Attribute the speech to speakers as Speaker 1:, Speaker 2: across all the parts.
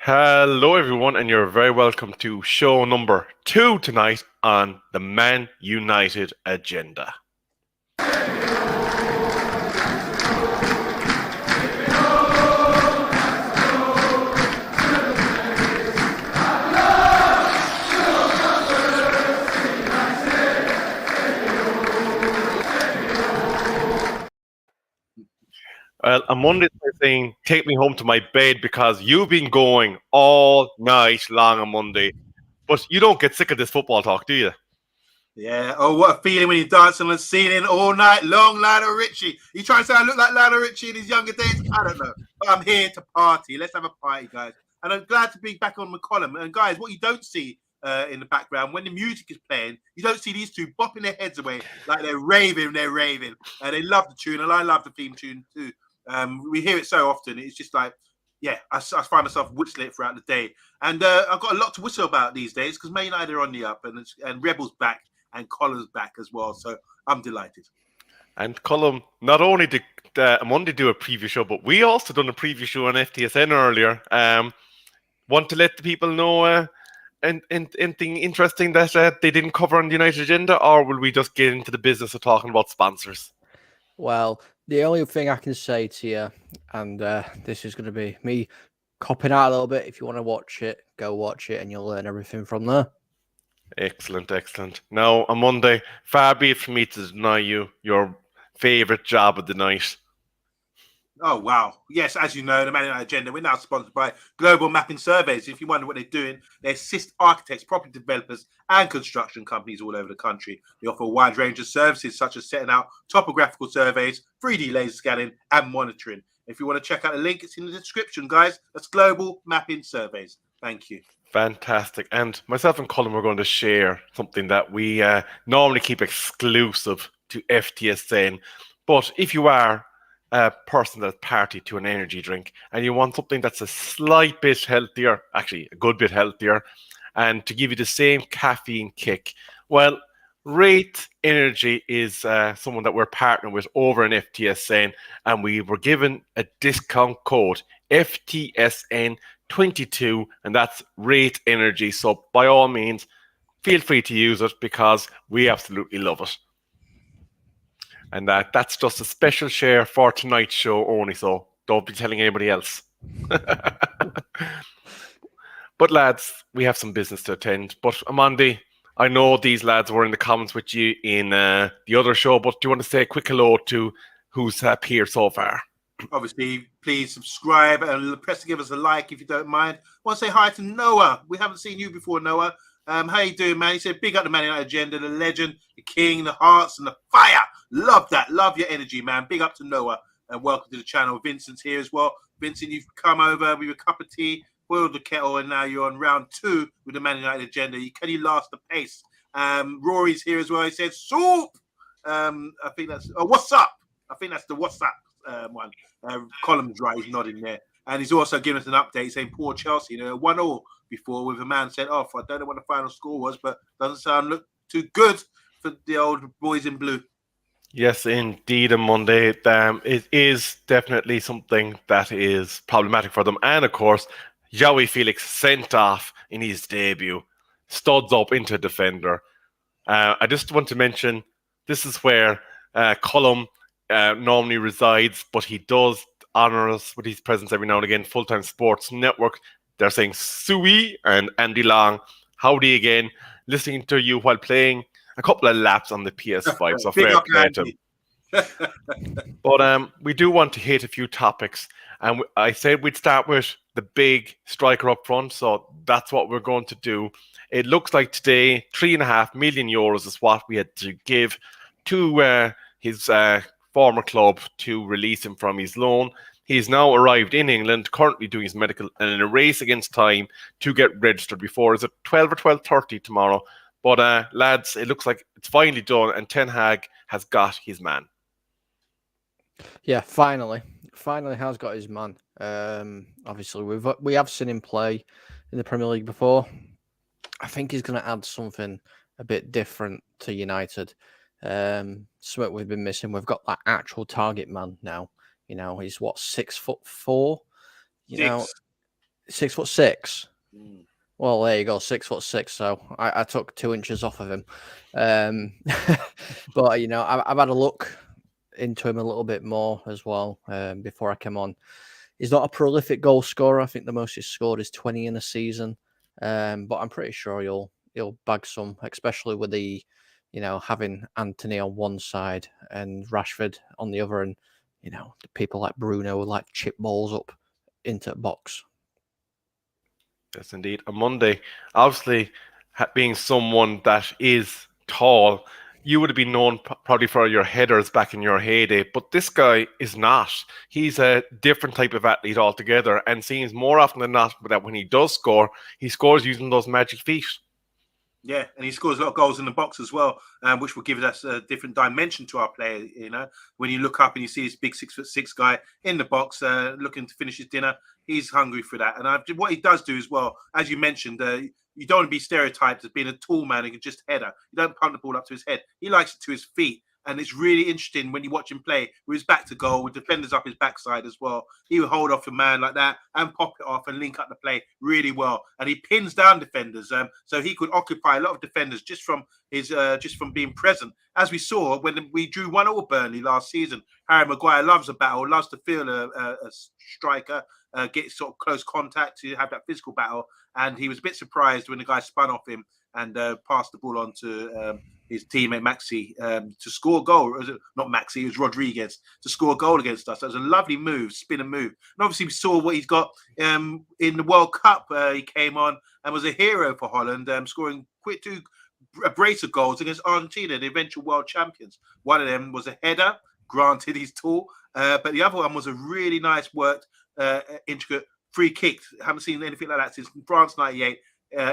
Speaker 1: Hello, everyone, and you're very welcome to show number 2 tonight on the Man United agenda. Well, on Monday, they're saying, take me home to my bed because you've been going all night long on Monday. But you don't get sick of this football talk, do you?
Speaker 2: Yeah. Oh, what a feeling when you're dancing on the ceiling all night long, Lionel Richie. You trying to say I look like Lionel Richie in his younger days? I don't know. But I'm here to party. Let's have a party, guys. And I'm glad to be back on McCollum. And guys, what you don't see in the background, when the music is playing, you don't see these two bopping their heads away like they're raving. They're raving. And they love the tune, and I love the theme tune too. We hear it so often. It's just like, yeah, I find myself whistling it throughout the day. And I've got a lot to whistle about these days because Man United are on the up and Rebels back. And Colin's back as well, so I'm delighted.
Speaker 1: And Colum, not only did Monday do a preview show, but we also done a preview show on FTSN earlier. Want to let the people know anything interesting that they didn't cover on the United agenda, or will we just get into the business of talking about sponsors?
Speaker 3: Well, the only thing I can say to you, and this is going to be me copping out a little bit. If you want to watch it, go watch it, and you'll learn everything from there.
Speaker 1: Excellent, excellent. Now, on Monday, far be it from me to deny you your favourite job of the night.
Speaker 2: Oh, wow. Yes, as you know, the Man United agenda, we're now sponsored by Global Mapping Surveys. If you wonder what they're doing, they assist architects, property developers, and construction companies all over the country. They offer a wide range of services, such as setting out topographical surveys, 3D laser scanning, and monitoring. If you want to check out the link, it's in the description, guys. That's Global Mapping Surveys. Thank you.
Speaker 1: Fantastic. And myself and Colin were going to share something that we normally keep exclusive to FTSN. But if you are a person that's party to an energy drink and you want something that's a slight bit healthier, actually a good bit healthier, and to give you the same caffeine kick, well, Rate Energy is someone that we're partnering with over in FTSN, and we were given a discount code FTSN22, and that's Rate Energy. So by all means, feel free to use it because we absolutely love it. And that's just a special share for tonight's show only, so don't be telling anybody else. But lads, we have some business to attend. But Omondi, I know these lads were in the comments with you in the other show, but do you want to say a quick hello to who's appeared so far?
Speaker 2: Obviously, please subscribe and press to give us a like if you don't mind. I want to say hi to Noah. We haven't seen you before, Noah. How you doing, man? He said, big up the Man United agenda, the legend, the king, the hearts, and the fire. Love that. Love your energy, man. Big up to Noah. And welcome to the channel. Vincent's here as well. Vincent, you've come over with a cup of tea, boiled the kettle, and now you're on round 2 with the Man United agenda. Can you last the pace? Rory's here as well. He said, soup. I think that's, what's up? I think that's the what's up one. Column's right. He's nodding there. And he's also giving us an update saying poor Chelsea, 1-1 before with a man sent off. I don't know what the final score was, but doesn't look too good for the old boys in blue.
Speaker 1: Yes, indeed, on Monday. It is definitely something that is problematic for them. And of course, João Felix sent off in his debut, studs up into defender. I just want to mention this is where Colum normally resides, but he does honour us with his presence every now and again. Full-Time Sports Network. They're saying Sui and Andy Long, howdy again, listening to you while playing a couple of laps on the PS5. So fair play to him. But we do want to hit a few topics. And I said we'd start with the big striker up front. So that's what we're going to do. It looks like today, €3.5 million is what we had to give to his former club to release him from his loan. He's now arrived in England, currently doing his medical, and in a race against time to get registered before. Is it 12 or 12:30 tomorrow? But lads, it looks like it's finally done, and Ten Hag has got his man.
Speaker 3: Yeah, finally has got his man. Obviously, we have seen him play in the Premier League before. I think he's going to add something a bit different to United. Something we've been missing. We've got that actual target man now. He's what, 6'4". 6'6".
Speaker 2: Mm.
Speaker 3: Well, there you go, 6'6". So I took 2 inches off of him. But I've had a look into him a little bit more as well before I came on. He's not a prolific goal scorer. I think the most he's scored is 20 in a season. But I'm pretty sure he'll bag some, especially with the having Anthony on one side and Rashford on the other, and the people like Bruno would like chip balls up into the box.
Speaker 1: Yes, indeed. OMONDI, obviously, being someone that is tall, you would have been known probably for your headers back in your heyday, but this guy is not. He's a different type of athlete altogether, and seems more often than not that when he does score, he scores using those magic feet.
Speaker 2: Yeah, and he scores a lot of goals in the box as well, which will give us a different dimension to our player. When you look up and you see this big 6'6" guy in the box looking to finish his dinner, he's hungry for that. And what he does do as well, as you mentioned, you don't want to be stereotyped as being a tall man who can just header. You don't pump the ball up to his head. He likes it to his feet. And it's really interesting when you watch him play with his back to goal, with defenders up his backside as well. He will hold off a man like that and pop it off and link up the play really well. And he pins down defenders, so he could occupy a lot of defenders just from being present. As we saw when we drew 1-1 with Burnley last season, Harry Maguire loves a battle, loves to feel a striker, get sort of close contact to have that physical battle. And he was a bit surprised when the guy spun off him and passed the ball on to his teammate Maxi to score a goal. Not Maxi, it was Rodriguez to score a goal against us. That was a lovely move, spin and move. And obviously we saw what he's got in the World Cup. He came on and was a hero for Holland, scoring a brace of goals against Argentina, the eventual world champions. One of them was a header. Granted, he's tall, but the other one was a really nice worked, intricate free kick. I haven't seen anything like that since France '98.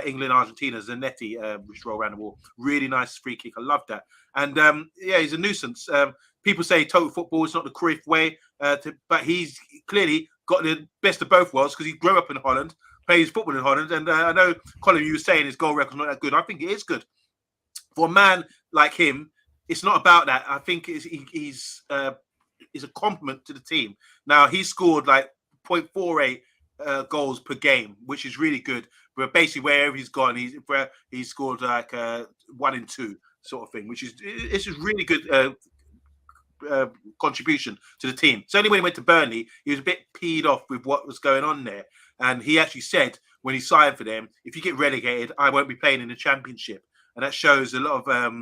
Speaker 2: England, Argentina, Zanetti, which roll around the wall. Really nice free kick. I love that. And he's a nuisance. People say total football is not the Cruyff way, but he's clearly got the best of both worlds because he grew up in Holland, plays football in Holland. And I know, Colin, you were saying his goal record's not that good. I think it is good. For a man like him, it's not about that. I think he's a compliment to the team. Now, he scored like 0.48 goals per game, which is really good. But basically, wherever he's gone, he's scored like 1 in 2 sort of thing, which is it's a really good contribution to the team. Certainly, when he went to Burnley, he was a bit peed off with what was going on there, and he actually said when he signed for them, "If you get relegated, I won't be playing in the Championship," and that shows a lot of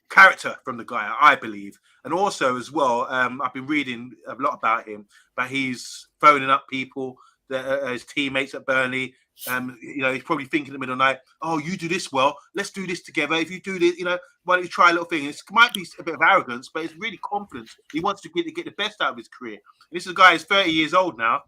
Speaker 2: character from the guy, I believe. And also as well, I've been reading a lot about him, but he's phoning up people that his teammates at Burnley. He's probably thinking in the middle of the night, "Oh, you do this well, let's do this together. If you do this, why don't you try a little thing?" It might be a bit of arrogance, but it's really confidence. He wants to get the best out of his career. And this is a guy who's 30 years old now,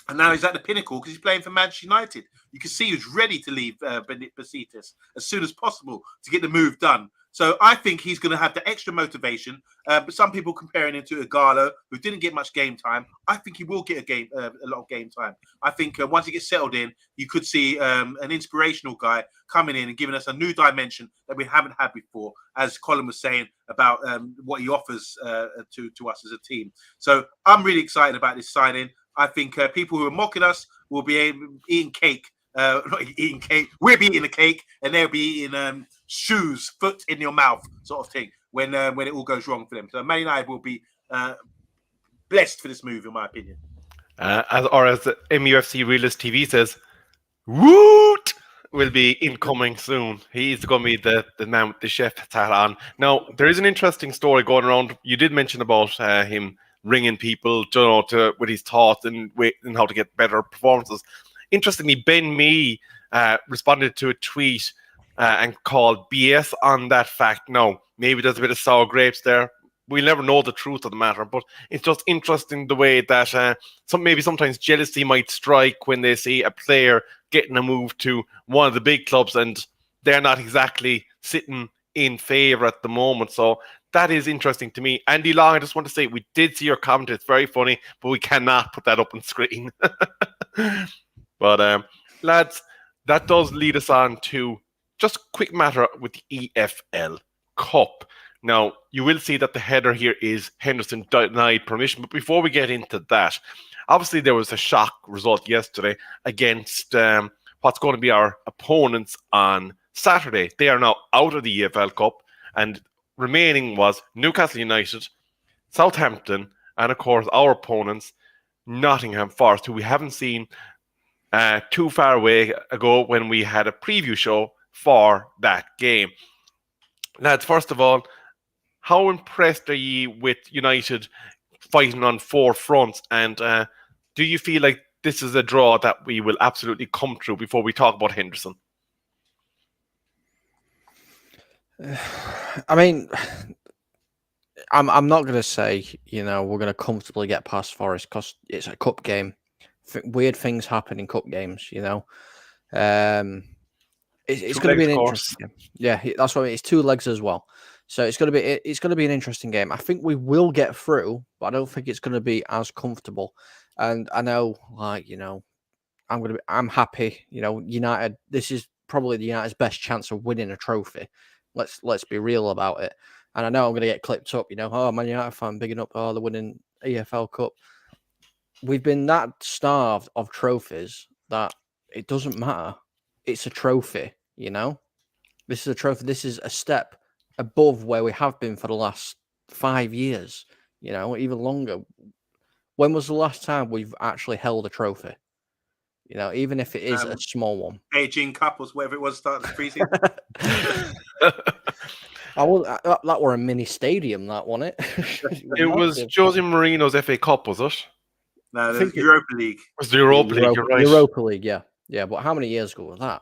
Speaker 2: and now he's at the pinnacle because he's playing for Manchester United. You can see he's ready to leave Besiktas as soon as possible to get the move done. So I think he's going to have the extra motivation. But some people comparing him to Igalo, who didn't get much game time. I think he will get a lot of game time. I think once he gets settled in, you could see an inspirational guy coming in and giving us a new dimension that we haven't had before, as Colin was saying about what he offers to us as a team. So I'm really excited about this signing. I think people who are mocking us will be eating cake. Not eating cake. We'll be eating a cake, and they'll be eating shoes, foot in your mouth, sort of thing. When it all goes wrong for them. So Man United will be blessed for this move, in my opinion.
Speaker 1: As the MUFC Realist TV says, Woot will be incoming soon. He's going to be the man with the chef hat on. Now, there is an interesting story going around. You did mention about him ringing people, with his thoughts and how to get better performances. Interestingly, Ben Mee responded to a tweet and called BS on that fact. Now, maybe there's a bit of sour grapes there. We'll never know the truth of the matter, but it's just interesting the way that maybe sometimes jealousy might strike when they see a player getting a move to one of the big clubs and they're not exactly sitting in favour at the moment. So that is interesting to me. Andy Long, I just want to say, we did see your comment. It's very funny, but we cannot put that up on screen. But lads, that does lead us on to just a quick matter with the EFL Cup. Now, you will see that the header here is Henderson denied permission. But before we get into that, obviously there was a shock result yesterday against what's going to be our opponents on Saturday. They are now out of the EFL Cup, and remaining was Newcastle United, Southampton, and of course our opponents, Nottingham Forest, who we haven't seen too far away ago when we had a preview show for that game. Lads, first of all, how impressed are you with United fighting on 4 fronts? And do you feel like this is a draw that we will absolutely come through before we talk about Henderson?
Speaker 3: I mean, I'm not going to say, we're going to comfortably get past Forest because it's a cup game. Weird things happen in cup games, It's going to be an interesting game. Yeah, that's what I mean. It's 2 legs as well. So it's going to be an interesting game. I think we will get through, but I don't think it's going to be as comfortable. And I know, I'm happy. United. This is probably the United's best chance of winning a trophy. Let's be real about it. And I know I'm going to get clipped up. Oh, Man United fan bigging up. Oh, they're winning EFL Cup. We've been that starved of trophies that it doesn't matter. It's a trophy. This is a trophy. This is a step above where we have been for the last 5 years, even longer. When was the last time we've actually held a trophy? Even if it is a small one.
Speaker 2: Beijing Cup or whatever it was, started the preseason.
Speaker 3: That were a mini stadium, that wasn't it?
Speaker 1: It was Jose Mourinho's FA Cup, was it?
Speaker 2: No, the Europa League.
Speaker 1: It was the Europa League, you're right.
Speaker 3: Europa League, yeah. Yeah, but how many years ago was that?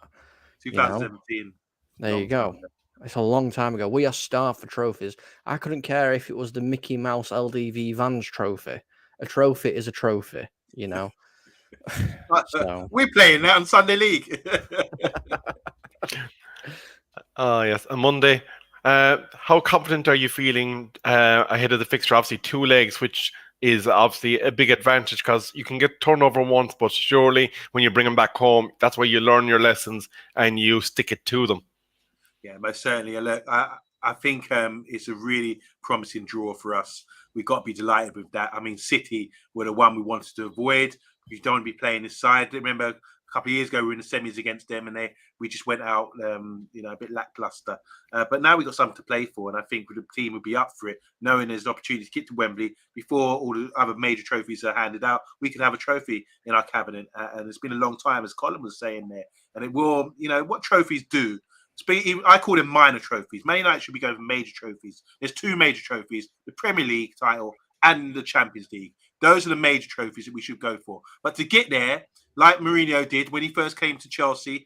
Speaker 2: 2017.
Speaker 3: There you go. It's a long time ago. We are starved for trophies. I couldn't care if it was the Mickey Mouse LDV Vans trophy. A trophy is a trophy,
Speaker 2: So. We're playing that on Sunday League.
Speaker 1: Yes, on Monday. How confident are you feeling ahead of the fixture? Obviously, 2 legs, which is obviously a big advantage because you can get turnover once, but surely when you bring them back home, that's where you learn your lessons and you stick it to them.
Speaker 2: Yeah, most certainly. Look, I think it's a really promising draw for us. We've got to be delighted with that. I mean, City were the one we wanted to avoid. We don't want to be playing this side. Remember, a couple of years ago, we were in the semis against them, and we just went out, a bit lackluster. But now we've got something to play for, and I think the team would be up for it, knowing there's an opportunity to get to Wembley before all the other major trophies are handed out. We can have a trophy in our cabinet, and it's been a long time, as Colin was saying there. And it will, what trophies do. I call them minor trophies. Man United should be going for major trophies. There's 2 major trophies: the Premier League title and the Champions League. Those are the major trophies that we should go for. But to get there, like Mourinho did when he first came to Chelsea,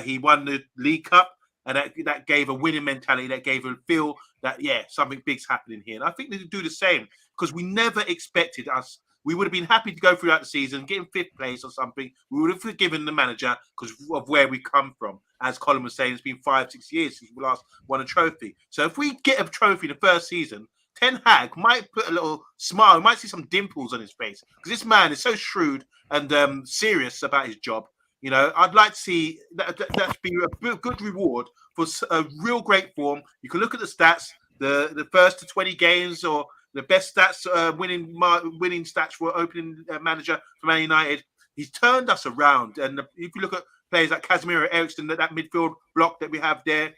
Speaker 2: he won the League Cup, and that gave a winning mentality. That gave a feel that, something big's happening here. And I think they do the same because we never expected us. We would have been happy to go throughout the season, get in 5th place or something. We would have forgiven the manager because of where we come from. As Colin was saying, it's been 5-6 years since we last won a trophy. So if we get a trophy the first season, Ten Hag might put a little smile. We might see some dimples on his face because this man is so shrewd and serious about his job. I'd like to see that be a good reward for a real great form. You can look at the stats, the first to 20 games or the best stats, winning stats for opening manager for Man United. He's turned us around. And if you look at players like Casemiro, Eriksen, that midfield block that we have there,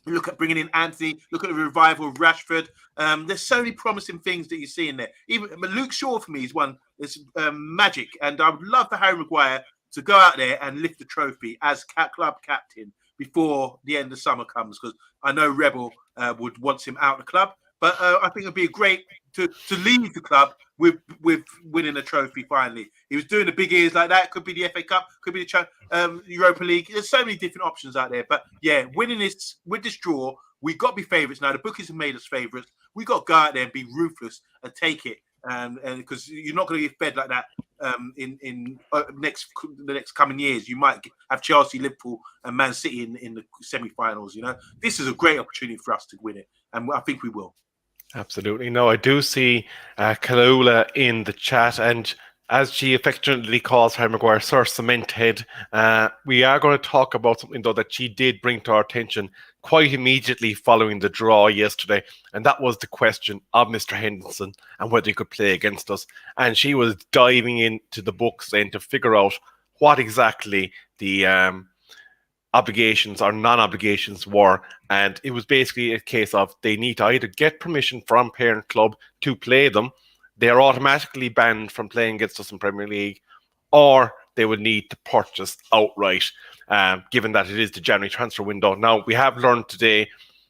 Speaker 2: look at bringing in Anthony, look at the revival of Rashford. There's so many promising things that you see in there. Even Luke Shaw, for me, is one that's magic. And I would love for Harry Maguire to go out there and lift the trophy as club captain before the end of summer comes, because I know Rebel would want him out of the club. But I think it'd be great to leave the club with winning a trophy finally. He was doing the big ears like that. Could be the FA Cup, could be the Europa League. There's so many different options out there. But winning this with this draw, we've got to be favourites now. The bookies have made us favourites. We've got to go out there and be ruthless and take it. And because you're not going to get fed like that in the next coming years. You might have Chelsea, Liverpool, and Man City in the semi-finals. This is a great opportunity for us to win it, and I think we will.
Speaker 1: Absolutely. No, I do see CALLULA in the chat, and as she affectionately calls Harry Maguire Sir Cement Head, we are going to talk about something though that she did bring to our attention quite immediately following the draw yesterday, and that was the question of Mr. Henderson and whether he could play against us. And she was diving into the books then to figure out what exactly the obligations or non-obligations were, and it was basically a case of they need to either get permission from parent club to play them, they're automatically banned from playing against us in Premier League, or they would need to purchase outright, given that it is the January transfer window. Now, we have learned today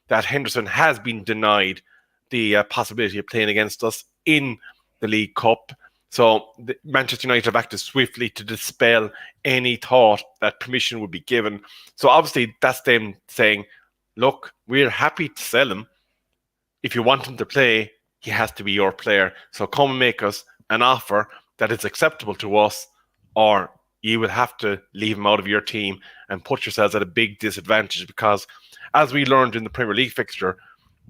Speaker 1: that Henderson has been denied the possibility of playing against us in the League Cup. So Manchester United have acted swiftly to dispel any thought that permission would be given. So obviously that's them saying, look, we're happy to sell him. If you want him to play, he has to be your player. So come and make us an offer that is acceptable to us, or you will have to leave him out of your team and put yourselves at a big disadvantage, because as we learned in the Premier League fixture,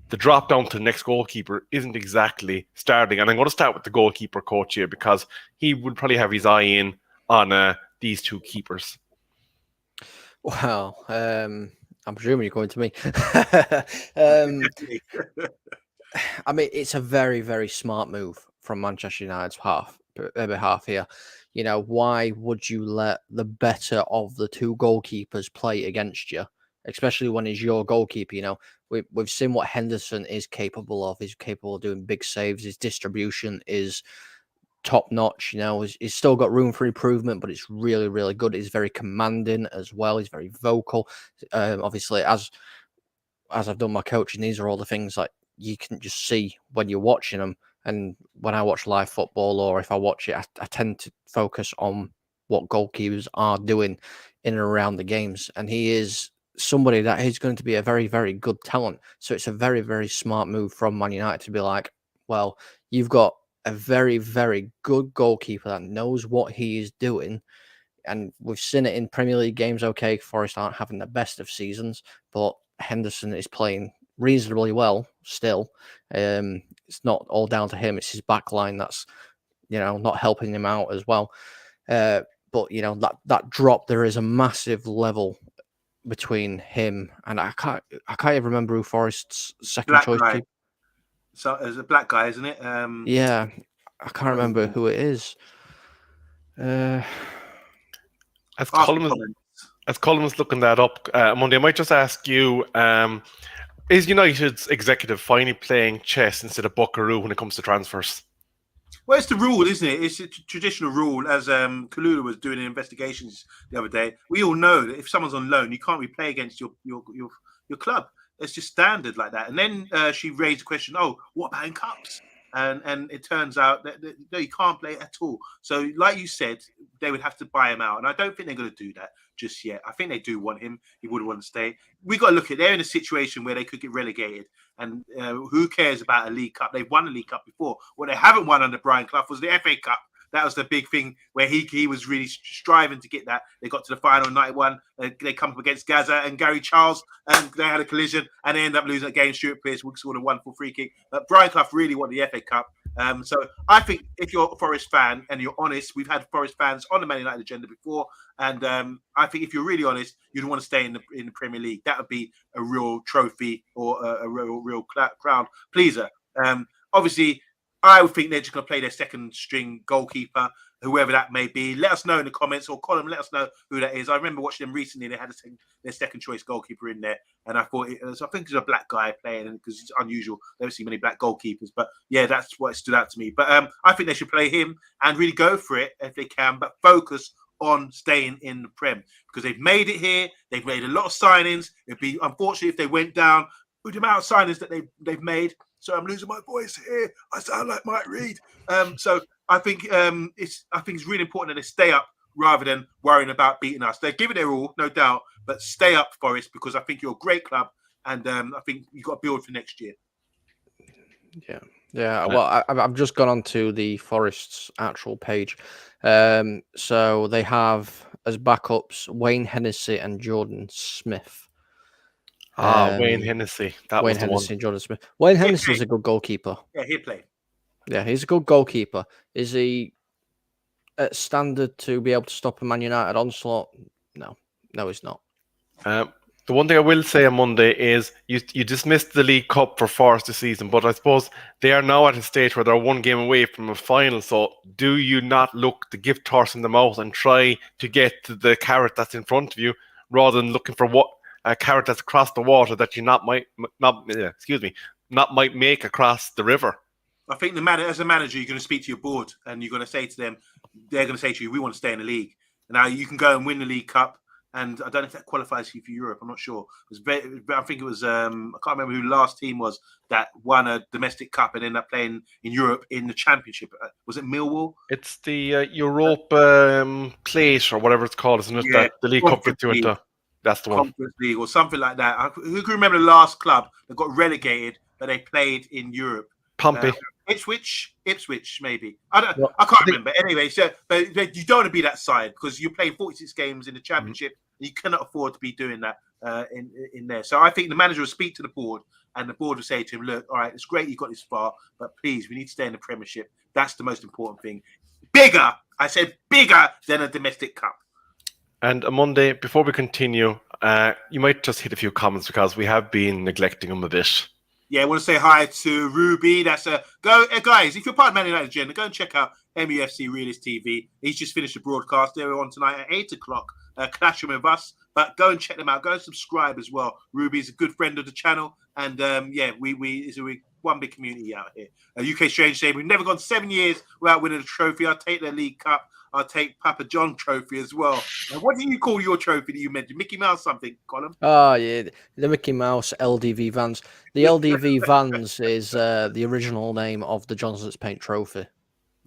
Speaker 1: the drop down to the next goalkeeper isn't exactly starting. And I'm going to start with the goalkeeper coach here, because he would probably have his eye in on these two keepers.
Speaker 3: Well, I'm presuming you're going to me. I mean, it's a very, very smart move from Manchester United's behalf here. You know, why would you let the better of the two goalkeepers play against you, especially when he's your goalkeeper? You know, we've seen what Henderson is capable of. He's capable of doing big saves. His distribution is top notch. You know, he's still got room for improvement, but it's really, really good. He's very commanding as well. He's very vocal. Obviously, as I've done my coaching, these are all the things like you can just see when you're watching them. And when I watch live football, or if I watch it, I tend to focus on what goalkeepers are doing in and around the games. And he is somebody that is going to be a very, very good talent. So it's a very, very smart move from Man United to be like, well, you've got a very, very good goalkeeper that knows what he is doing. And we've seen it in Premier League games. Okay, Forest aren't having the best of seasons, but Henderson is playing reasonably well still. It's not all down to him. It's his back line that's, you know, not helping him out as well. But, you know, that drop, there is a massive level between him and I can't even remember who Forest's second
Speaker 2: Black
Speaker 3: choice
Speaker 2: guy.
Speaker 3: keeper.
Speaker 2: So it's a black guy, isn't it?
Speaker 3: Yeah, I can't remember who it is.
Speaker 1: As Colin was looking that up, Monday, I might just ask you, is United's executive finally playing chess instead of buckaroo when it comes to transfers?
Speaker 2: Well, it's the rule, isn't it? It's a traditional rule, as CALLULA was doing investigations the other day. We all know that if someone's on loan, you can't really play against your club. It's just standard like that. And then she raised the question, oh, what about in cups? And it turns out that no, you can't play at all. So like you said, they would have to buy him out. And I don't think they're going to do that just yet. I think they do want him. He would want to stay. We got to look at, they're in a situation where they could get relegated. And who cares about a League Cup? They've won a League Cup before. What they haven't won under Brian Clough was the FA Cup. That was the big thing where he was really striving to get that. They got to the final 91. They come up against Gaza and Gary Charles, and they had a collision, and they ended up losing a game. Stuart Pearce scored a wonderful free kick. But Brian Clough really wanted the FA Cup. So I think if you're a Forest fan and you're honest, we've had Forest fans on the Man United agenda before, and I think if you're really honest, you'd want to stay in the Premier League. That would be a real trophy or a real crowd pleaser. Obviously, I would think they're just going to play their second string goalkeeper, whoever that may be. Let us know in the comments, or Colin, let us know who that is. I remember watching them recently. They had their second choice goalkeeper in there, and I thought I think it's a black guy playing, because it's unusual. I don't see many black goalkeepers, but yeah, that's what stood out to me. But I think they should play him and really go for it if they can, but focus on staying in the Prem, because they've made it here. They've made a lot of signings. It'd be unfortunate if they went down with the amount of signings that they've made. So I'm losing my voice here. I sound like Mike Reed. So I think it's really important that they stay up rather than worrying about beating us. They're giving their all, no doubt, but stay up, Forest, because I think you're a great club, and I think you've got to build for next year.
Speaker 3: Yeah. Well, I've just gone on to the Forest's actual page. So they have as backups Wayne Hennessy and Jordan Smith.
Speaker 1: Wayne Hennessy.
Speaker 3: Wayne Hennessy and Jordan Smith. Wayne Hennessy is a good goalkeeper.
Speaker 2: Yeah, he'll play.
Speaker 3: Yeah, he's a good goalkeeper. Is he at standard to be able to stop a Man United onslaught? No, he's not.
Speaker 1: The one thing I will say on Monday is you dismissed the League Cup for Forest this season, but I suppose they are now at a stage where they're one game away from a final. So do you not look the gift horse in the mouth and try to get to the carrot that's in front of you rather than looking for what a carrot that's across the water that you not might make across the river?
Speaker 2: I think as a manager, you're going to speak to your board and you're going to say to them, they're going to say to you, we want to stay in the league. Now you can go and win the League Cup. And I don't know if that qualifies you for Europe. I'm not sure. I think it was, I can't remember who the last team was that won a domestic cup and ended up playing in Europe in the championship. Was it Millwall?
Speaker 1: It's the Europe Plate or whatever it's called, isn't it?
Speaker 2: Yeah,
Speaker 1: The League Cup with you into. That's the one.
Speaker 2: Conference League or something like that. Who can remember the last club that got relegated but they played in Europe?
Speaker 1: Pompey.
Speaker 2: Ipswich, maybe. I can't remember. Anyway, so but you don't want to be that side because you're playing 46 games in the championship. You cannot afford to be doing that in there. So I think the manager will speak to the board, and the board will say to him, "Look, all right, it's great you got this far, but please, we need to stay in the Premiership. That's the most important thing. Bigger, I said, bigger than a domestic cup."
Speaker 1: And on Monday, before we continue, you might just hit a few comments because we have been neglecting them a bit.
Speaker 2: Yeah, I want to say hi to Ruby. That's guys. If you're part of Man United Agenda, go and check out MUFC Realist TV. He's just finished the broadcast. They're on tonight at 8:00. Clashing with us, but go and check them out. Go and subscribe as well. Ruby's a good friend of the channel, and it's one big community out here. UK Strange saying we've never gone 7 years without winning a trophy. I'll take the League Cup. I'll take Papa John trophy as well. And what do you call your trophy that you mentioned? Mickey Mouse something, Colin?
Speaker 3: Oh, yeah, the Mickey Mouse LDV Vans. The LDV Vans is the original name of the Johnson's Paint Trophy.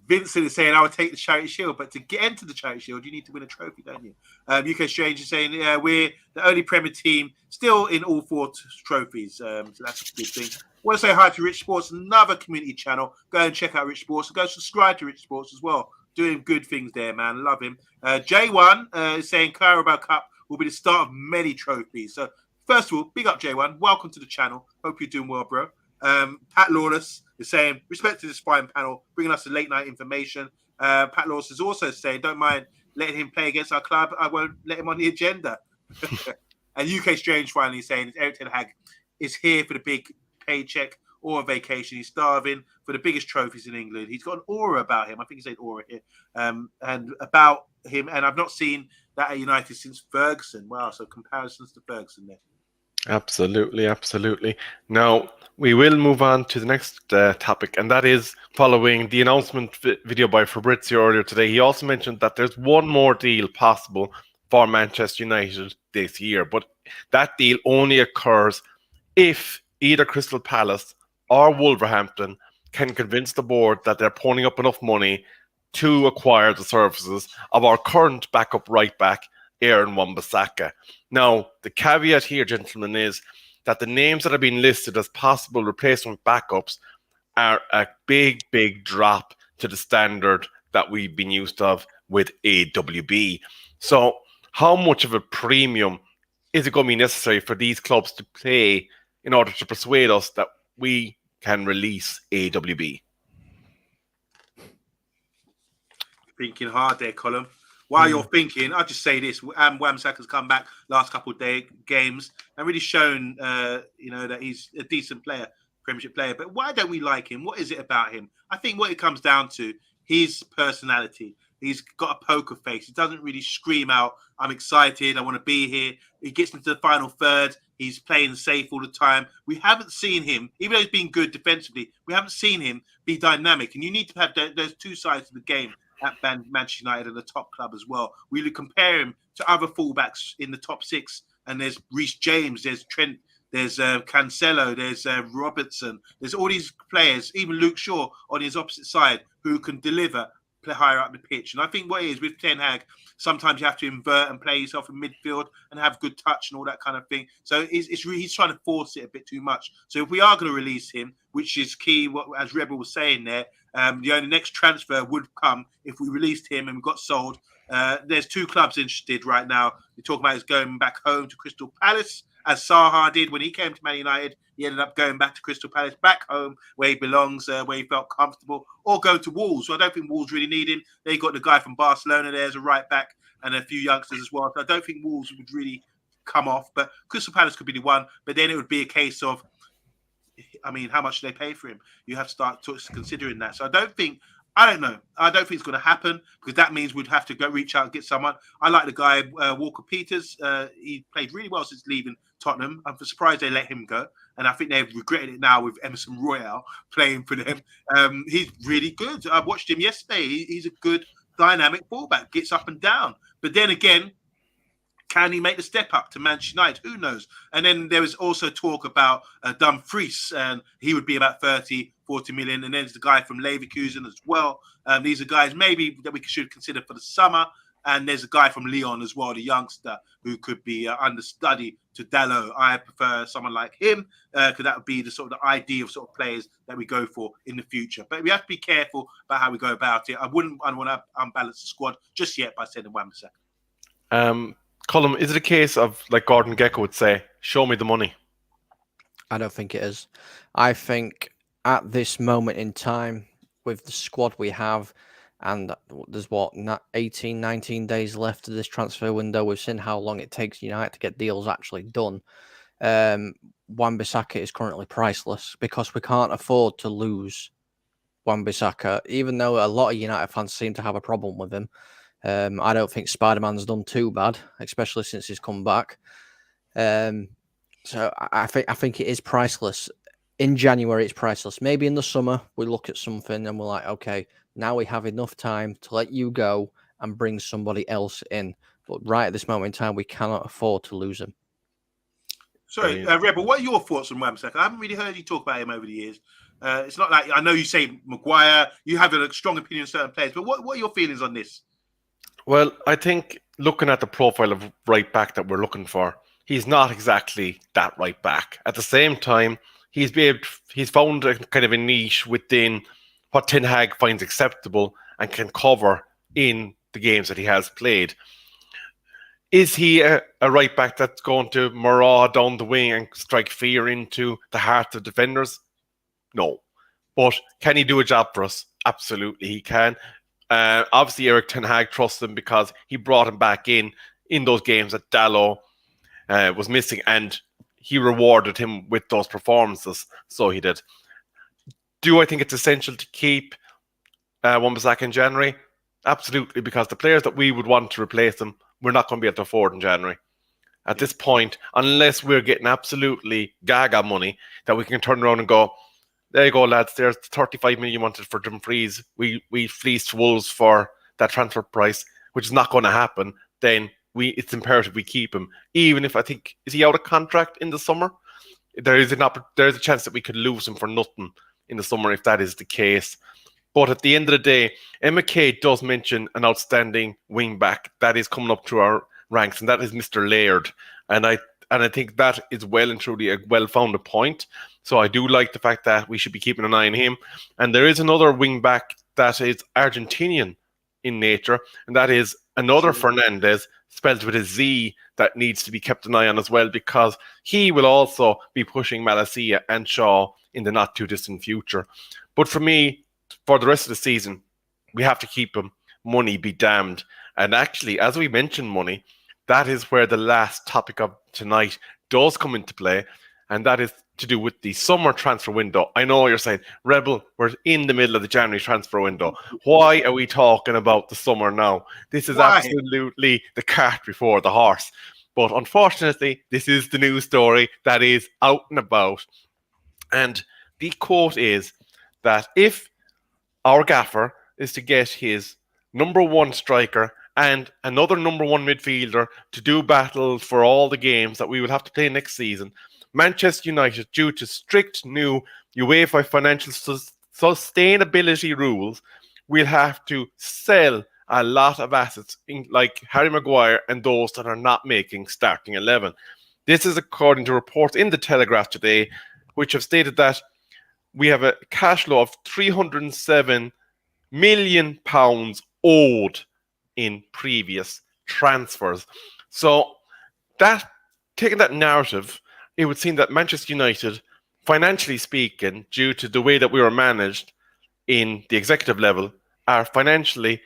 Speaker 2: Vincent is saying, I would take the Charity Shield, but to get into the Charity Shield, you need to win a trophy, don't you? UK Strange is saying, we're the only Premier team still in all 4 trophies. So that's a good thing. I want to say hi to Rich Sports, another community channel. Go and check out Rich Sports and go subscribe to Rich Sports as well. Doing good things there, man. Love him. J1 is saying Carabao Cup will be the start of many trophies. So, first of all, big up J1. Welcome to the channel. Hope you're doing well, bro. Pat Lawless is saying, respect to this fine panel, bringing us the late night information. Pat Lawless is also saying, don't mind letting him play against our club. I won't let him on the agenda. And UK Strange finally saying, Eric Ten Hag is here for the big paycheck or a vacation. He's starving for the biggest trophies in England. He's got an aura about him. I think he said aura here. And about him. And I've not seen that at United since Ferguson. Wow. So comparisons to Ferguson there.
Speaker 1: Absolutely, absolutely. Now, we will move on to the next topic, and that is following the announcement video by Fabrizio earlier today. He also mentioned that there's one more deal possible for Manchester United this year, but that deal only occurs if either Crystal Palace or Wolverhampton can convince the board that they're ponying up enough money to acquire the services of our current backup right back, Aaron Wan-Bissaka. Now, the caveat here, gentlemen, is that the names that have been listed as possible replacement backups are a big, big drop to the standard that we've been used to with AWB. So how much of a premium is it going to be necessary for these clubs to pay in order to persuade us that we can release AWB?
Speaker 2: Thinking hard there, Colin. While you're thinking, I'll just say this: Wan-Bissaka's come back last couple of games and really shown, that he's a decent player, Premiership player. But why don't we like him? What is it about him? I think what it comes down to his personality. He's got a poker face. He doesn't really scream out, "I'm excited, I want to be here." He gets into the final third. He's playing safe all the time. We haven't seen him, even though he's been good defensively, we haven't seen him be dynamic. And you need to have those two sides of the game at Manchester United and the top club as well. We compare him to other fullbacks in the top 6, and there's Reece James, there's Trent, there's Cancelo, there's Robertson, there's all these players, even Luke Shaw on his opposite side, who can deliver, play higher up the pitch. And I think what it is with Ten Hag, sometimes you have to invert and play yourself in midfield and have good touch and all that kind of thing. So he's trying to force it a bit too much. So if we are going to release him, which is key, as Rebel was saying there, the only next transfer would come if we released him and we got sold. There's 2 clubs interested right now. You're talking about is going back home to Crystal Palace, as Saha did when he came to Man United. He ended up going back to Crystal Palace, back home where he belongs, where he felt comfortable, or go to Wolves. So I don't think Wolves really need him. They got the guy from Barcelona there as a right back and a few youngsters as well. So I don't think Wolves would really come off. But Crystal Palace could be the one. But then it would be a case of, I mean, how much do they pay for him? You have to start considering that. So I don't know. I don't think it's going to happen, because that means we'd have to go reach out and get someone. I like the guy, Walker Peters. He played really well since leaving Tottenham. I'm surprised they let him go. And I think they've regretted it now with Emerson Royale playing for them. He's really good. I watched him yesterday. He's a good dynamic fullback, gets up and down. But then again, can he make the step up to Manchester United? Who knows? And then there was also talk about Dumfries, and he would be about 30, 40 million. And then there's the guy from Leverkusen as well. These are guys maybe that we should consider for the summer. And there's a guy from Lyon as well, the youngster, who could be understudy to Dalot. I prefer someone like him, because that would be the sort of the idea of sort of players that we go for in the future. But we have to be careful about how we go about it. I want to unbalance the squad just yet by sending Wan-Bissaka.
Speaker 1: Colm, is it a case of, like Gordon Gekko would say, show me the money?
Speaker 3: I don't think it is. I think at this moment in time, with the squad we have, and there's 18, 19 days left of this transfer window. We've seen how long it takes United to get deals actually done. Wan-Bissaka is currently priceless, because we can't afford to lose Wan-Bissaka, even though a lot of United fans seem to have a problem with him. I don't think Spider-Man's done too bad, especially since he's come back. So I think it is priceless. In January, it's priceless. Maybe in the summer, we look at something and we're like, okay, now we have enough time to let you go and bring somebody else in. But right at this moment in time, we cannot afford to lose him.
Speaker 2: Sorry, Rebel, what are your thoughts on Wan-Bissaka? I haven't really heard you talk about him over the years. It's not like, I know you say Maguire, you have a strong opinion on certain players, but what are your feelings on this?
Speaker 1: Well, I think looking at the profile of right back that we're looking for, he's not exactly that right back. At the same time, he's found a kind of a niche within what Ten Hag finds acceptable and can cover in the games that he has played. Is he a right back that's going to maraud down the wing and strike fear into the heart of defenders? No. But can he do a job for us? Absolutely, he can. Obviously, Eric Ten Hag trusts him because he brought him back in those games that Dalot was missing, and he rewarded him with those performances. So he did. Do I think it's essential to keep Wan-Bissaka in January? Absolutely, because the players that we would want to replace him, we're not going to be able to afford in January. At this point, unless we're getting absolutely gaga money that we can turn around and go, there you go, lads, there's 35 million you wanted for Dumfries. We fleeced Wolves for that transfer price, which is not going to happen. Then it's imperative we keep him. Even if I think, is he out of contract in the summer? There is a chance that we could lose him for nothing in the summer if that is the case. But at the end of the day, McKay does mention an outstanding wing back that is coming up through our ranks, and that is Mr. Laird. And I think that is well and truly a well-founded point. So I do like the fact that we should be keeping an eye on him. And there is another wing back that is Argentinian in nature, and that is another Fernandez, spelled with a Z, that needs to be kept an eye on as well, because he will also be pushing Malacia and Shaw in the not too distant future. But for me, for the rest of the season, we have to keep him. Money be damned. And actually, as we mentioned money, that is where the last topic of tonight does come into play, and that is to do with the summer transfer window. I know you're saying, Rebel, we're in the middle of the January transfer window. Why are we talking about the summer now? This is absolutely the cart before the horse. But unfortunately, this is the news story that is out and about. And the quote is that if our gaffer is to get his number one striker and another number one midfielder to do battle for all the games that we will have to play next season, Manchester United, due to strict new UEFA financial sustainability rules, will have to sell a lot of assets, like Harry Maguire and those that are not making starting 11. This is according to reports in the Telegraph today, which have stated that we have a cash flow of £307 million owed in previous transfers. So that, taking that narrative, it would seem that Manchester United, financially speaking, due to the way that we were managed in the executive level, are financially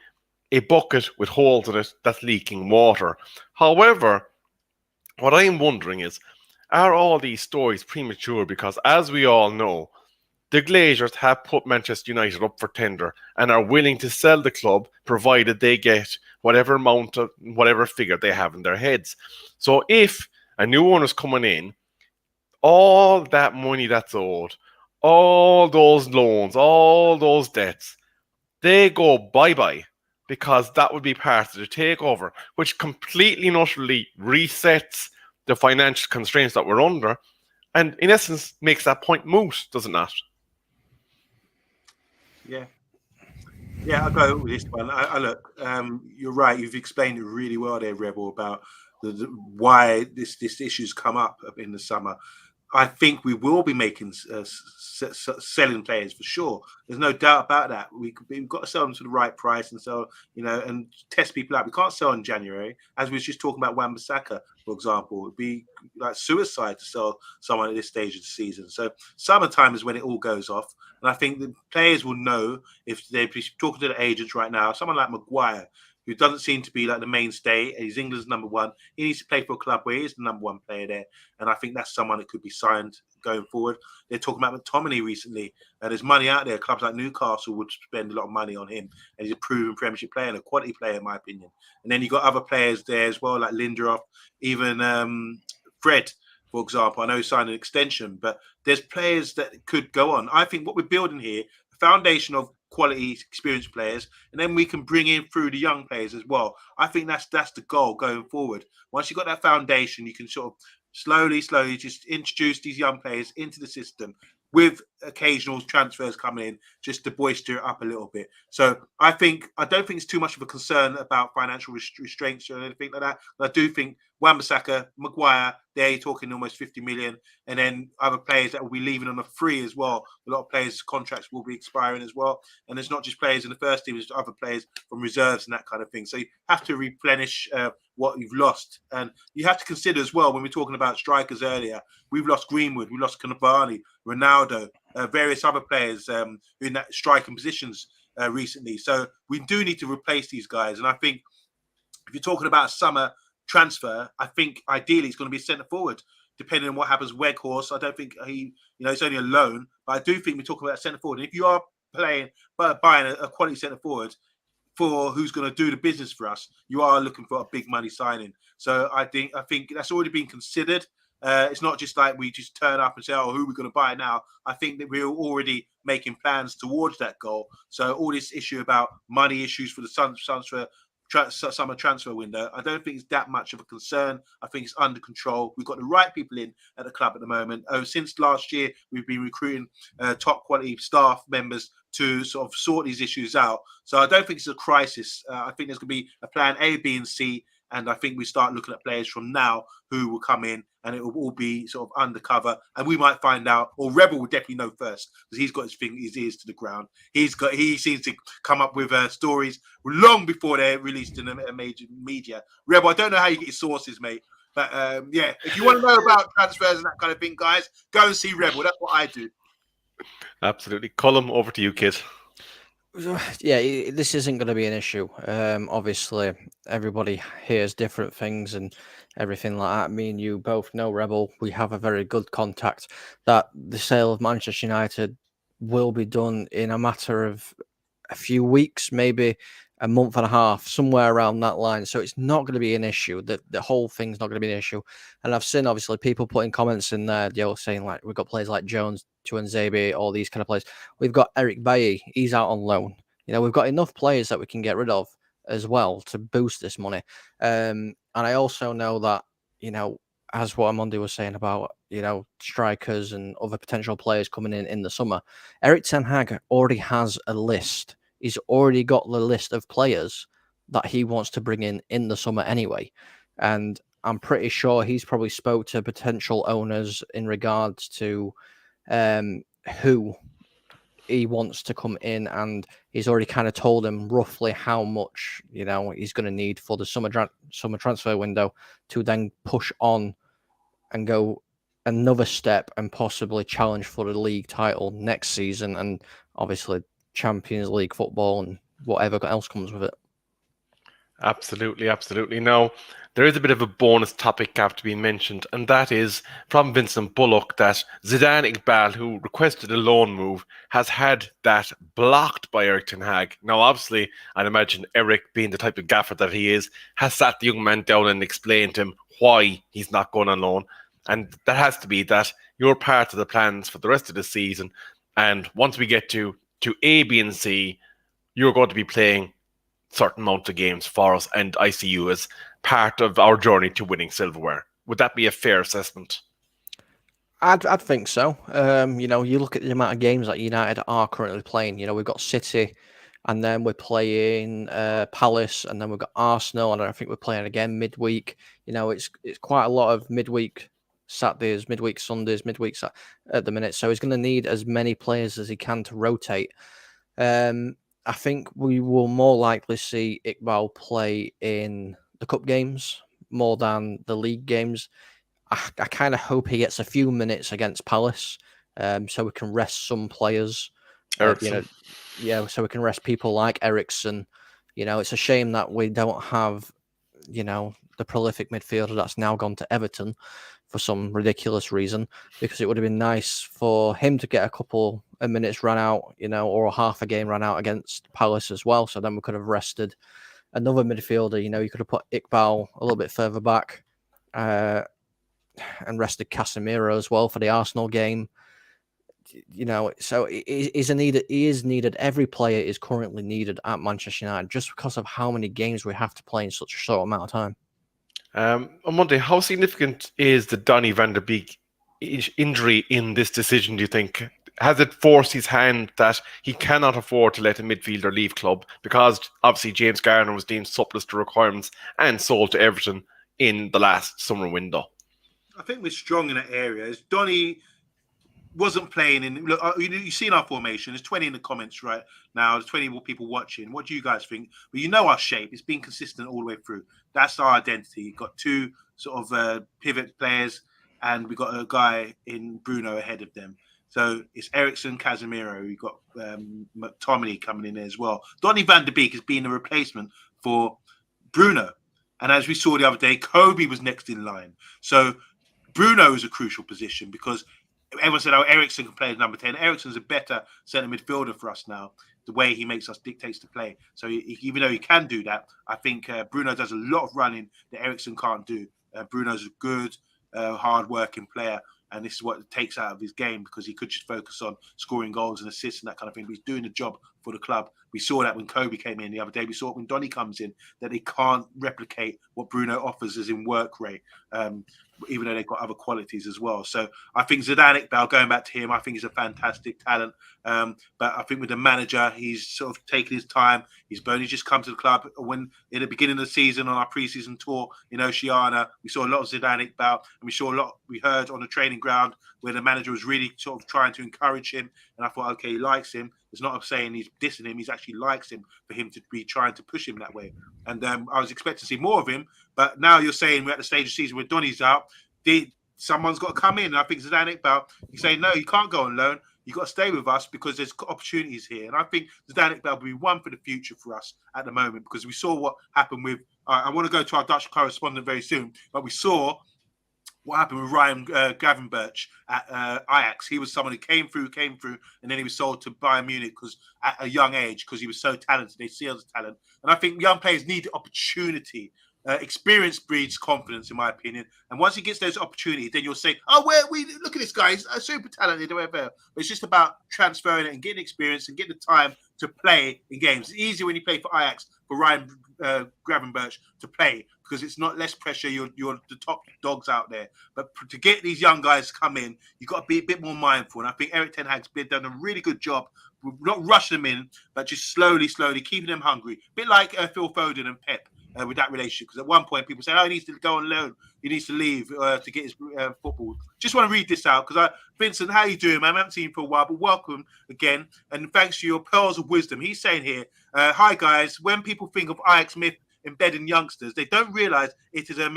Speaker 1: a bucket with holes in it that's leaking water. However, What I am wondering is, are all these stories premature? Because as we all know, the Glazers have put Manchester United up for tender and are willing to sell the club provided they get whatever amount of whatever figure they have in their heads. So if a new owner's coming in, all that money that's owed, all those loans, all those debts, they go bye bye because that would be part of the takeover, which completely and utterly resets the financial constraints that we're under and, in essence, makes that point moot, does it not?
Speaker 2: Yeah. Yeah, I'll go with this one. I look, you're right. You've explained it really well there, Rebel, about why this issue's come up in the summer. I think we will be making selling players for sure. There's no doubt about that. We've got to sell them to the right price and sell, and test people out. We can't sell in January, as we was just talking about Bissaka, for example. It'd be like suicide to sell someone at this stage of the season. So summertime is when it all goes off, and I think the players will know if they're talking to the agents right now. Someone like Maguire, who doesn't seem to be like the mainstay. He's England's number one. He needs to play for a club where he is the number one player there. And I think that's someone that could be signed going forward. They're talking about McTominay recently. There's money out there. Clubs like Newcastle would spend a lot of money on him. And he's a proven Premiership player and a quality player, in my opinion. And then you've got other players there as well, like Lindelof, even Fred, for example. I know he signed an extension, but there's players that could go on. I think what we're building here, a foundation of quality, experienced players, and then we can bring in through the young players as well. I think that's the goal going forward. Once you've got that foundation, you can sort of slowly just introduce these young players into the system with occasional transfers coming in just to bolster it up a little bit. So I don't think it's too much of a concern about financial restraints or anything like that. But I do think Wan-Bissaka, Maguire, they're talking almost 50 million, and then other players that will be leaving on a free as well. A lot of players' contracts will be expiring as well, and it's not just players in the first team; it's other players from reserves and that kind of thing. So you have to replenish what you've lost, and you have to consider as well when we're talking about strikers earlier. We've lost Greenwood, we lost Cannavale, Ronaldo, various other players in that striking positions recently. So we do need to replace these guys, and I think if you're talking about a summer transfer, I think ideally it's going to be centre forward, depending on what happens with Weghorst. I don't think it's only a loan, but I do think we're talking about centre forward. And if you are buying a quality centre forward for who's going to do the business for us, you are looking for a big money signing. So I think that's already been considered. It's not just like we just turn up and say, oh, who are we going to buy now? I think that we're already making plans towards that goal. So all this issue about money issues for the summer transfer window, I don't think it's that much of a concern. I think it's under control. We've got the right people in at the club at the moment. Since last year, we've been recruiting top quality staff members to sort of sort these issues out. So I don't think it's a crisis. I think there's going to be a plan A, B, and C. And I think we start looking at players from now who will come in, and it will all be sort of undercover. And we might find out, or Rebel will definitely know first, because he's got his ears to the ground. He seems to come up with stories long before they're released in a major media. Rebel, I don't know how you get your sources, mate. But yeah, if you want to know about transfers and that kind of thing, guys, go and see Rebel. That's what I do.
Speaker 1: Absolutely. Cullum, over to you, kid.
Speaker 3: Yeah, this isn't going to be an issue. Obviously, everybody hears different things and everything like that. Me and you both know, Rebel, we have a very good contact that the sale of Manchester United will be done in a matter of a few weeks, maybe a month and a half, somewhere around that line. So it's not going to be an issue. The whole thing's not going to be an issue. And I've seen, obviously, people putting comments in there, saying, like, we've got players like Jones, Tuanzebe, all these kind of players. We've got Eric Bailly. He's out on loan. We've got enough players that we can get rid of as well to boost this money. And I also know that, as what OMONDI was saying about, strikers and other potential players coming in the summer, Eric Ten Hag already has a list. He's already got the list of players that he wants to bring in the summer anyway. And I'm pretty sure he's probably spoke to potential owners in regards to who he wants to come in, and he's already kind of told them roughly how much he's going to need for the summer transfer window to then push on and go another step and possibly challenge for the league title next season, and obviously Champions League football and whatever else comes with it.
Speaker 1: Absolutely, absolutely. Now, there is a bit of a bonus topic after being mentioned, and that is from Vincent Bullock that Zidane Iqbal, who requested a loan move, has had that blocked by Eric Ten Hag. Now, obviously, I'd imagine Eric, being the type of gaffer that he is, has sat the young man down and explained to him why he's not going on loan. And that has to be that you're part of the plans for the rest of the season. And once we get to A, B, and C, you're going to be playing certain amount of games for us, and I see you as part of our journey to winning silverware. Would that be a fair assessment?
Speaker 3: I'd think so. You look at the amount of games that United are currently playing. We've got City, and then we're playing Palace, and then we've got Arsenal, and I think we're playing again midweek. It's quite a lot of midweek Saturdays, midweek Sundays, at the minute. So he's going to need as many players as he can to rotate. I think we will more likely see Iqbal play in the cup games more than the league games. I kind of hope he gets a few minutes against Palace, so we can rest some players.
Speaker 1: Ericsson.
Speaker 3: So we can rest people like Ericsson. It's a shame that we don't have, the prolific midfielder that's now gone to Everton for some ridiculous reason, because it would have been nice for him to get a couple of minutes run out, or a half a game run out against Palace as well. So then we could have rested another midfielder. You could have put Iqbal a little bit further back. And rested Casemiro as well for the Arsenal game. So he is needed. Every player is currently needed at Manchester United just because of how many games we have to play in such a short amount of time.
Speaker 1: On Monday, how significant is the Donny van der Beek injury in this decision, do you think? Has it forced his hand that he cannot afford to let a midfielder leave club? Because obviously James Garner was deemed surplus to requirements and sold to Everton in the last summer window.
Speaker 2: I think we're strong in that area. As Donny wasn't playing in. Look, you've seen our formation. There's 20 in the comments right now. There's 20 more people watching. What do you guys think? But you know our shape. It's been consistent all the way through. That's our identity. You've got two sort of pivot players, and we've got a guy in Bruno ahead of them. So it's Ericsson, Casemiro. We've got McTominay coming in there as well. Donny van der Beek has been a replacement for Bruno. And as we saw the other day, Kobe was next in line. So Bruno is a crucial position because everyone said, oh, Ericsson can play as number 10. Ericsson's a better centre midfielder for us now, the way he makes us dictates to play. So even though he can do that, I think Bruno does a lot of running that Ericsson can't do. Bruno's a good, hard-working player, and this is what it takes out of his game because he could just focus on scoring goals and assists and that kind of thing. But he's doing the job for the club. We saw that when Kobe came in the other day. We saw it when Donny comes in, that they can't replicate what Bruno offers as in work rate. Even though they've got other qualities as well. So I think Zidane Iqbal, going back to him, I think he's a fantastic talent. But I think with the manager, he's sort of taken his time. He's only just come to the club. When in the beginning of the season on our pre-season tour in Oceania, we saw a lot of Zidane Iqbal, and we heard on the training ground where the manager was really sort of trying to encourage him. And I thought, okay, he likes him. It's not saying he's dissing him. He's actually likes him for him to be trying to push him that way. And I was expecting to see more of him. But now you're saying we're at the stage of the season where Donny's out. Someone's got to come in. And I think Zidane Iqbal, you say, no, you can't go on loan. You've got to stay with us because there's opportunities here. And I think Zidane Iqbal will be one for the future for us at the moment because we saw what happened with I want to go to our Dutch correspondent very soon, but we saw what happened with Ryan Gravenberch at Ajax. He was someone who came through, and then he was sold to Bayern Munich because at a young age because he was so talented. They see as talent. And I think young players need opportunity. Experience breeds confidence, in my opinion. And once he gets those opportunities, then you'll say, "Oh, look at this guy; he's super talented." Or whatever. But it's just about transferring it and getting experience and getting the time to play in games. It's easier when you play for Ajax for Ryan Gravenberch to play because it's not less pressure. You're the top dogs out there. But to get these young guys to come in, you've got to be a bit more mindful. And I think Eric Ten Hag's done a really good job. Not rushing them in, but just slowly, keeping them hungry. A bit like Phil Foden and Pep. With that relationship, because at one point people said, "Oh, he needs to go on loan. He needs to leave to get his football." Just want to read this out because Vincent, how you doing, man? I haven't seen you for a while, but welcome again, and thanks for your pearls of wisdom. He's saying here, "Hi guys. When people think of Ajax myth embedding youngsters, they don't realise it is a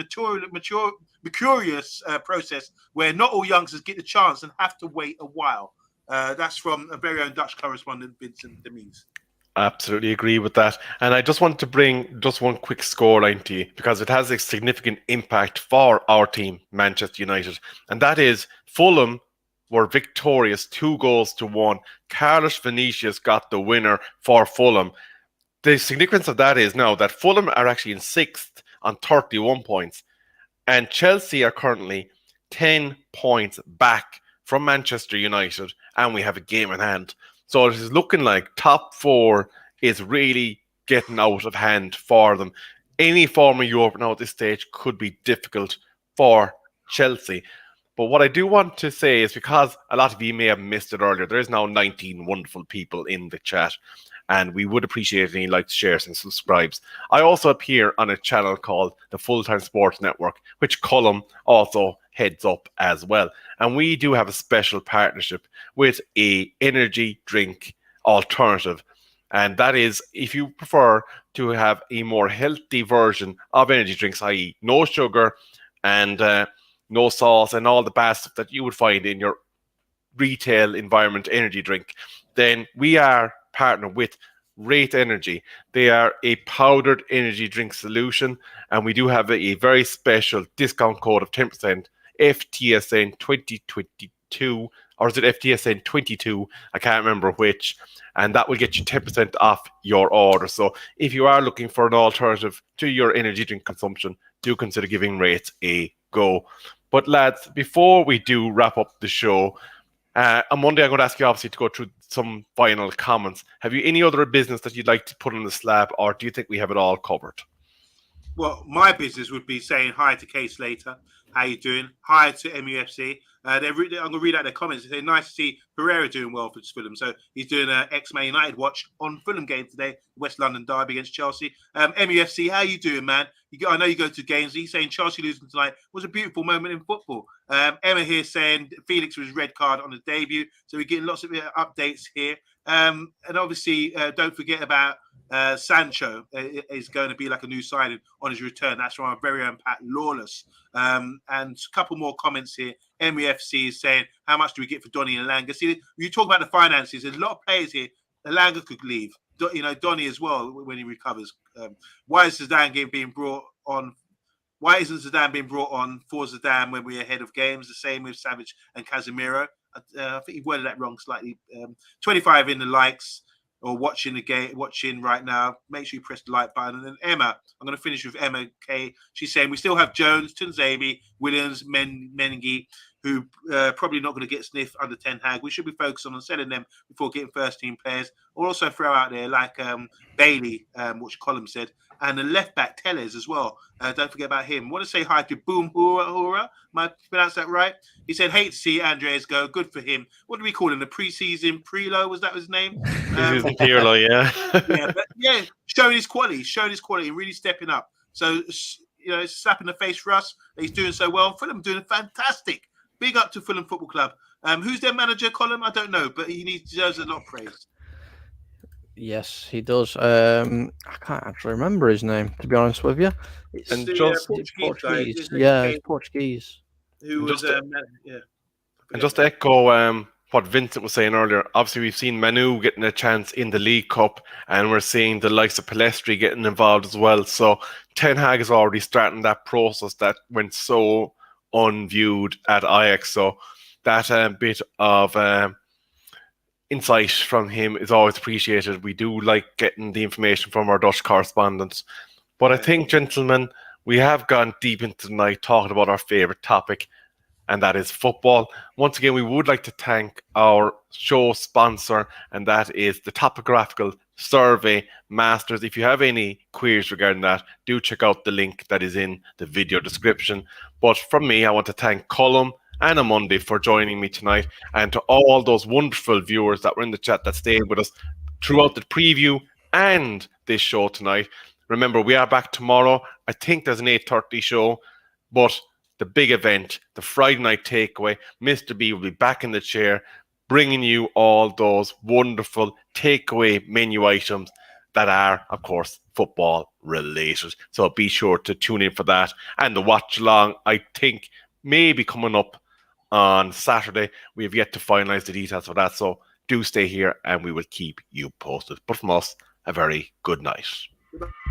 Speaker 2: mercurious process where not all youngsters get the chance and have to wait a while." That's from a very own Dutch correspondent, Vincent Demise.
Speaker 1: Absolutely agree with that. And I just want to bring just one quick scoreline to you because it has a significant impact for our team, Manchester United. And that is Fulham were victorious 2-1. Carlos Vinicius got the winner for Fulham. The significance of that is now that Fulham are actually in 6th on 31 points. And Chelsea are currently 10 points back from Manchester United. And we have a game in hand. So it is looking like top 4 is really getting out of hand for them. Any form of Europe now at this stage could be difficult for Chelsea. But what I do want to say is because a lot of you may have missed it earlier, there is now 19 wonderful people in the chat. And we would appreciate any likes, shares, and subscribes. I also appear on a channel called the Full-Time Sports Network, which Colm also heads up as well. And we do have a special partnership with a energy drink alternative. And that is, if you prefer to have a more healthy version of energy drinks, i.e. no sugar and no sauce and all the bad stuff that you would find in your retail environment energy drink, then we are partnered with Rate Energy. They are a powdered energy drink solution, and we do have a very special discount code of 10%, FTSN 2022, or is it FTSN 22? I can't remember which, and that will get you 10% off your order. So if you are looking for an alternative to your energy drink consumption, do consider giving Rate a go. But lads, before we do wrap up the show, on Monday, I'm going to ask you obviously to go through some final comments. Have you any other business that you'd like to put on the slab, or do you think we have it all covered?
Speaker 2: Well, my business would be saying hi to Kay Slater. How you doing? Hi to MUFC. I'm going to read out their comments. They say, nice to see Pereira doing well for Fulham. So he's doing an ex-Man United watch on Fulham game today, West London derby against Chelsea. MUFC, how you doing, man? I know you go to games. He's saying Chelsea losing tonight was a beautiful moment in football. Emma here saying Felix was red card on the debut. So we're getting lots of updates here. And obviously, don't forget about Sancho is going to be like a new signing on his return. That's from our very own Pat Lawless. And a couple more comments here. MUFC is saying, how much do we get for Donny and Elanga? See, you talk about the finances. There's a lot of players here. Elanga could leave. Donny as well when he recovers. Why is Zidane being brought on? Why isn't Zidane being brought on for Zidane when we're ahead of games? The same with Savage and Casemiro. I think he worded that wrong slightly. 25 in the likes or watching the game, watching right now. Make sure you press the like button. And then Emma, I'm going to finish with Emma K. She's saying we still have Jones, Tunzabi, Williams, Mengi, who probably not going to get sniffed under Ten Hag. We should be focused on selling them before getting first team players. We'll also throw out there like Bailey, which Colm said, and the left back Tellez as well. Don't forget about him. I want to say hi to Boom Hura. Am I pronounce that right? He said, hate to see Andreas go. Good for him. What do we call him? The preseason Prelo, was that his name?
Speaker 1: Preseason Pirlo,
Speaker 2: yeah. Showing his quality, and really stepping up. So, it's a slap in the face for us. He's doing so well. Fulham doing fantastic. Big up to Fulham Football Club. Who's their manager, Colm? I don't know, but he deserves a lot of praise.
Speaker 3: Yes, he does. I can't actually remember his name, to be honest with you.
Speaker 2: It's
Speaker 1: And
Speaker 2: the
Speaker 1: just
Speaker 3: Portuguese.
Speaker 2: guy,
Speaker 3: Yeah, it's Portuguese.
Speaker 2: Who was
Speaker 1: And just to echo what Vincent was saying earlier, obviously we've seen Manu getting a chance in the League Cup, and we're seeing the likes of Palestri getting involved as well. So Ten Hag is already starting that process that went so unviewed at Ajax. So that bit of insight from him is always appreciated. We do like getting the information from our Dutch correspondents. But I think, gentlemen, we have gone deep into the night talking about our favourite topic, and that is football. Once again, we would like to thank our show sponsor, and that is the Topographical Survey Masters. If you have any queries regarding that, do check out the link that is in the video description. But from me, I want to thank Colm and OMONDI for joining me tonight, and to all those wonderful viewers that were in the chat that stayed with us throughout the preview and this show tonight. Remember, we are back tomorrow. I think there's an 8:30 show, but the big event, the Friday night takeaway, Mr. B will be back in the chair, bringing you all those wonderful takeaway menu items that are, of course, football related. So be sure to tune in for that. And the watch along, I think, may be coming up on Saturday. We have yet to finalize the details for that. So do stay here and we will keep you posted. But from us, a very good night.
Speaker 2: Goodbye.